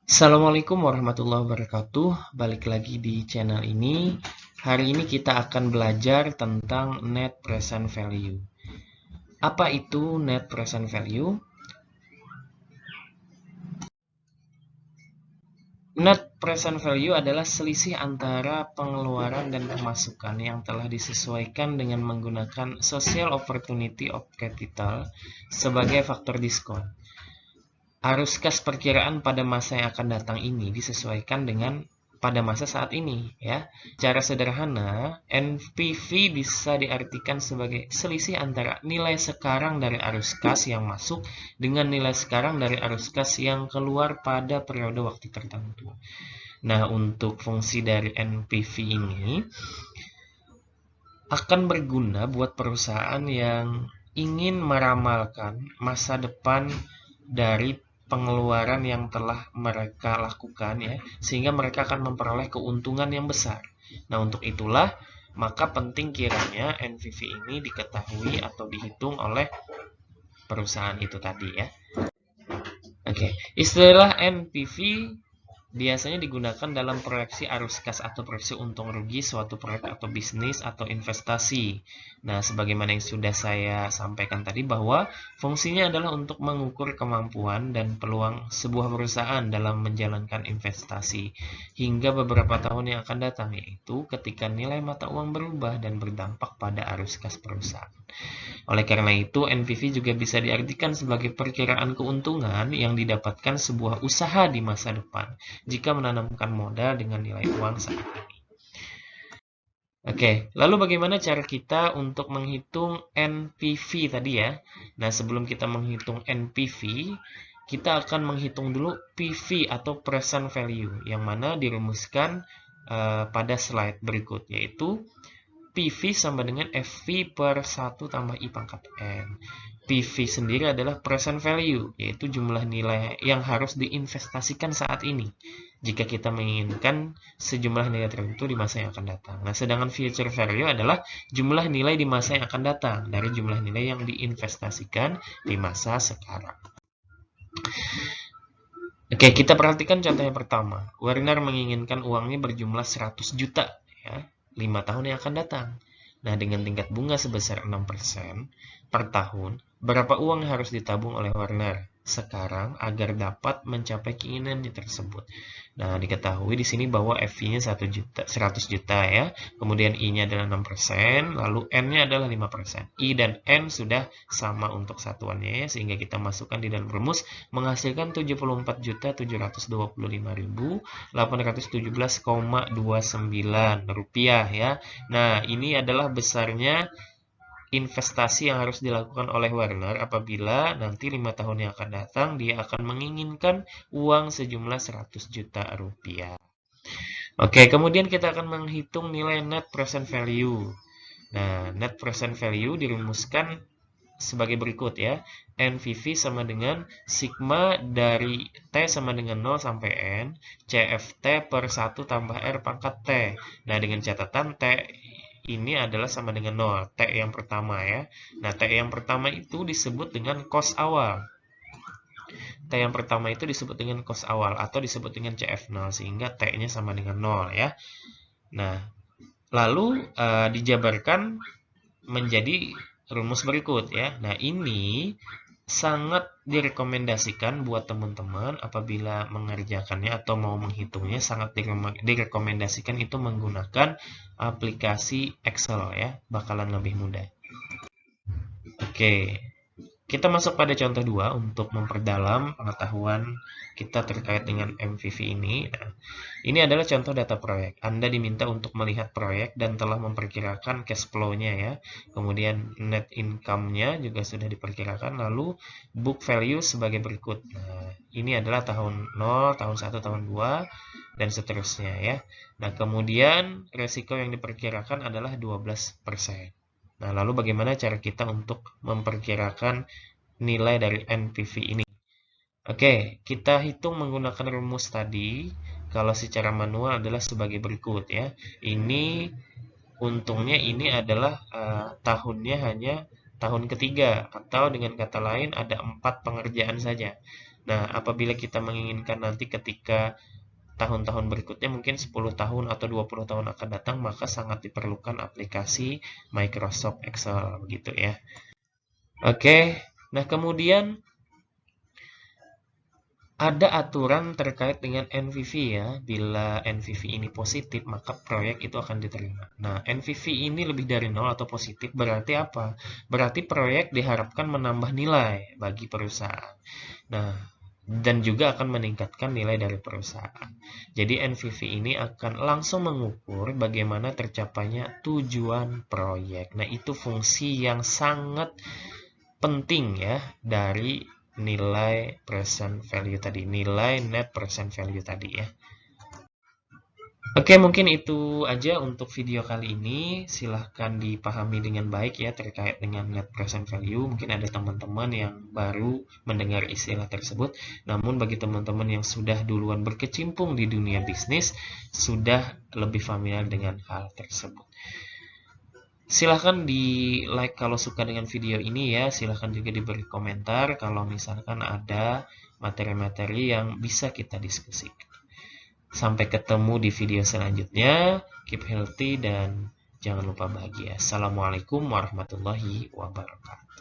Assalamualaikum warahmatullahi wabarakatuh. Balik lagi di channel ini. Hari ini kita akan belajar tentang net present value. Apa itu net present value? Net present value adalah selisih antara pengeluaran dan pemasukan yang telah disesuaikan dengan menggunakan social opportunity of capital sebagai faktor diskon. Arus kas perkiraan pada masa yang akan datang ini disesuaikan dengan pada masa saat ini, ya. Secara sederhana, NPV bisa diartikan sebagai selisih antara nilai sekarang dari arus kas yang masuk dengan nilai sekarang dari arus kas yang keluar pada periode waktu tertentu. Nah, untuk fungsi dari NPV ini akan berguna buat perusahaan yang ingin meramalkan masa depan dari pengeluaran yang telah mereka lakukan, ya, sehingga mereka akan memperoleh keuntungan yang besar. Nah, untuk itulah maka penting kiranya NPV ini diketahui atau dihitung oleh perusahaan itu tadi, ya. Oke, istilah NPV biasanya digunakan dalam proyeksi arus kas atau proyeksi untung rugi suatu proyek atau bisnis atau investasi. Nah, sebagaimana yang sudah saya sampaikan tadi bahwa fungsinya adalah untuk mengukur kemampuan dan peluang sebuah perusahaan dalam menjalankan investasi hingga beberapa tahun yang akan datang, yaitu ketika nilai mata uang berubah dan berdampak pada arus kas perusahaan. Oleh karena itu, NPV juga bisa diartikan sebagai perkiraan keuntungan yang didapatkan sebuah usaha di masa depan jika menanamkan modal dengan nilai uang saat ini. Oke, lalu bagaimana cara kita untuk menghitung NPV tadi, ya? Nah, sebelum kita menghitung NPV, kita akan menghitung dulu PV atau present value yang mana dirumuskan pada slide berikut, yaitu PV sama dengan FV per 1 tambah I pangkat N. PV sendiri adalah present value, yaitu jumlah nilai yang harus diinvestasikan saat ini jika kita menginginkan sejumlah nilai tertentu di masa yang akan datang. Nah, sedangkan future value adalah jumlah nilai di masa yang akan datang dari jumlah nilai yang diinvestasikan di masa sekarang. Oke, kita perhatikan contoh yang pertama. Werner menginginkan uangnya berjumlah 100 juta, ya, 5 tahun yang akan datang. Nah, dengan tingkat bunga sebesar 6% per tahun, berapa uang yang harus ditabung oleh Werner sekarang agar dapat mencapai keinginannya tersebut? Nah, diketahui di sini bahwa FV-nya 100 juta, ya. Kemudian I-nya adalah 6%, lalu N-nya adalah 5%. I dan N sudah sama untuk satuannya, ya, sehingga kita masukkan di dalam rumus menghasilkan 74.725.817,29 rupiah, ya. Nah, ini adalah besarnya investasi yang harus dilakukan oleh Werner apabila nanti 5 tahun yang akan datang dia akan menginginkan uang sejumlah 100 juta rupiah. Oke, kemudian kita akan menghitung nilai net present value. Nah, net present value dirumuskan sebagai berikut, ya. NPV sama dengan sigma dari T sama dengan 0 sampai N, CFT per 1 tambah R pangkat T. Nah, dengan catatan T ini adalah sama dengan 0, T yang pertama, ya. Nah, T yang pertama itu disebut dengan kos awal. T yang pertama itu disebut dengan kos awal atau disebut dengan CF0 sehingga T-nya sama dengan 0, ya. Nah, lalu dijabarkan menjadi rumus berikut, ya. Nah, ini sangat direkomendasikan buat teman-teman apabila mengerjakannya atau mau menghitungnya, sangat direkomendasikan itu menggunakan aplikasi Excel, ya, bakalan lebih mudah. Oke, kita masuk pada contoh 2 untuk memperdalam pengetahuan kita terkait dengan MVV ini. Nah, ini adalah contoh data proyek. Anda diminta untuk melihat proyek dan telah memperkirakan cash flow-nya, ya. Kemudian net income-nya juga sudah diperkirakan, lalu book value sebagai berikut. Nah, ini adalah tahun 0, tahun 1, tahun 2 dan seterusnya, ya. Nah, kemudian resiko yang diperkirakan adalah 12%. Nah, lalu bagaimana cara kita untuk memperkirakan nilai dari NPV ini? Oke, kita hitung menggunakan rumus tadi. Kalau secara manual adalah sebagai berikut, ya. Ini untungnya ini adalah tahunnya hanya tahun ketiga, atau dengan kata lain ada 4 pengerjaan saja. Nah, apabila kita menginginkan nanti ketika tahun-tahun berikutnya mungkin 10 tahun atau 20 tahun akan datang, maka sangat diperlukan aplikasi Microsoft Excel gitu ya. Oke, nah kemudian ada aturan terkait dengan NVV ya. Bila NVV ini positif, maka proyek itu akan diterima. Nah, NVV ini lebih dari 0 atau positif berarti apa? Berarti proyek diharapkan menambah nilai bagi perusahaan. Nah, dan juga akan meningkatkan nilai dari perusahaan. Jadi NVV ini akan langsung mengukur bagaimana tercapainya tujuan proyek. Nah, itu fungsi yang sangat penting ya dari nilai present value tadi, nilai net present value tadi ya. Oke, mungkin itu aja untuk video kali ini. Silahkan dipahami dengan baik ya terkait dengan net present value. Mungkin ada teman-teman yang baru mendengar istilah tersebut. Namun bagi teman-teman yang sudah duluan berkecimpung di dunia bisnis, sudah lebih familiar dengan hal tersebut. Silahkan di like kalau suka dengan video ini ya. Silahkan juga diberi komentar kalau misalkan ada materi-materi yang bisa kita diskusikan. Sampai ketemu di video selanjutnya. Keep healthy dan jangan lupa bahagia. Assalamualaikum warahmatullahi wabarakatuh.